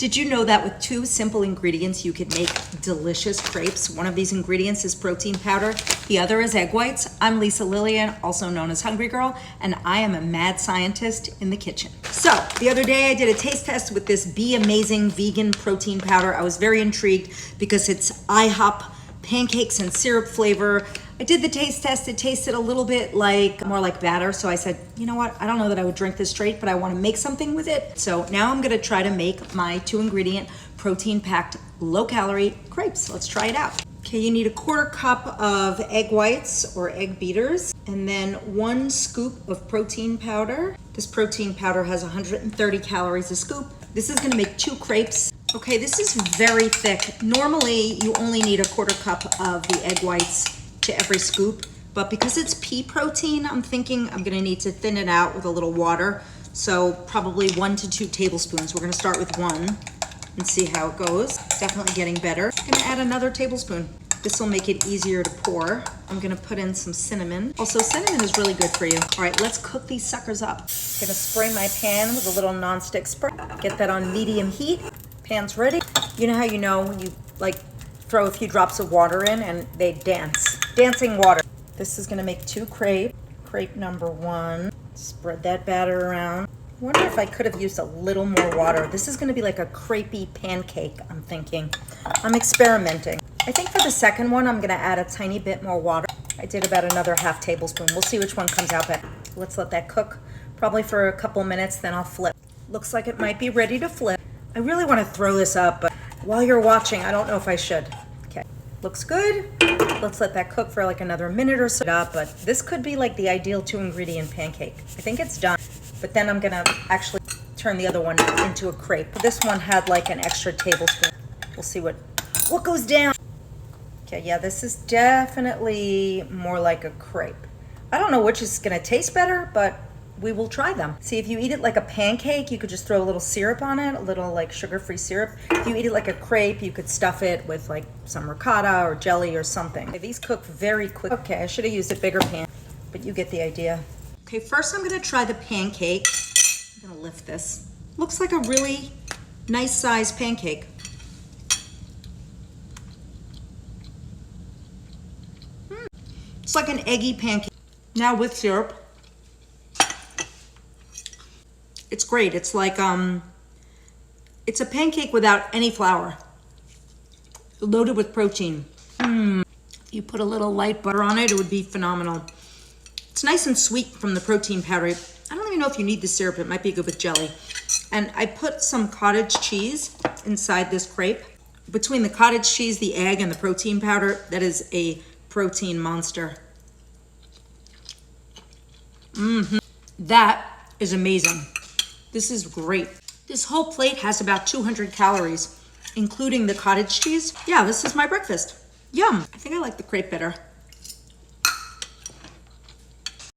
Did you know that with 2 simple ingredients, you could make delicious crepes? One of these ingredients is protein powder. The other is egg whites. I'm Lisa Lillian, also known as Hungry Girl, and I am a mad scientist in the kitchen. So the other day I did a taste test with this Be Amazing vegan protein powder. I was very intrigued because it's IHOP pancakes and syrup flavor. I did the taste test. It tasted a little bit more like batter. So I said, you know what? I don't know that I would drink this straight, but I want to make something with it. So now I'm going to try to make my 2 ingredient protein packed low calorie crepes. Let's try it out. Okay, you need a 1/4 cup of egg whites or egg beaters, and then 1 scoop of protein powder. This protein powder has 130 calories a scoop. This is going to make 2 crepes. Okay, this is very thick. Normally you only need a 1/4 cup of the egg whites to every scoop, but because it's pea protein, I'm thinking I'm gonna need to thin it out with a little water. So probably 1 to 2 tablespoons. We're gonna start with 1 and see how it goes. It's definitely getting better. I'm gonna add another tablespoon. This will make it easier to pour. I'm gonna put in some cinnamon. Also, cinnamon is really good for you. All right, let's cook these suckers up. I'm gonna spray my pan with a little nonstick spray. Get that on medium heat. Pan's ready. You know how you know when you throw a few drops of water in and they dance. Dancing water. This is gonna make 2 crepes. Crepe number 1. Spread that batter around. I wonder if I could have used a little more water. This is gonna be like a crepey pancake, I'm thinking. I'm experimenting. I think for the second one, I'm gonna add a tiny bit more water. I did about another 1/2 tablespoon. We'll see which one comes out better. Let's let that cook probably for a couple minutes, then I'll flip. Looks like it might be ready to flip. I really wanna throw this up, but while you're watching, I don't know if I should. Okay, looks good. Let's let that cook for like another minute or so. But this could be like the ideal 2 ingredient pancake. I think it's done, but then I'm gonna actually turn the other one into a crepe. This one had like an extra tablespoon. We'll see what goes down. Okay, yeah, this is definitely more like a crepe. I don't know which is gonna taste better, but we will try them. See, if you eat it like a pancake, you could just throw a little syrup on it, a little like sugar-free syrup. If you eat it like a crepe, you could stuff it with like some ricotta or jelly or something. Okay, these cook very quick. Okay, I should have used a bigger pan, but you get the idea. Okay, first I'm gonna try the pancake. I'm gonna lift this. Looks like a really nice sized pancake. It's like an eggy pancake. Now with syrup. It's great. It's like, it's a pancake without any flour. Loaded with protein. If you put a little light butter on it, it would be phenomenal. It's nice and sweet from the protein powder. I don't even know if you need the syrup. It might be good with jelly. And I put some cottage cheese inside this crepe. Between the cottage cheese, the egg, and the protein powder, that is a protein monster. That is amazing. This is great. This whole plate has about 200 calories, including the cottage cheese. Yeah, this is my breakfast. Yum. I think I like the crepe better.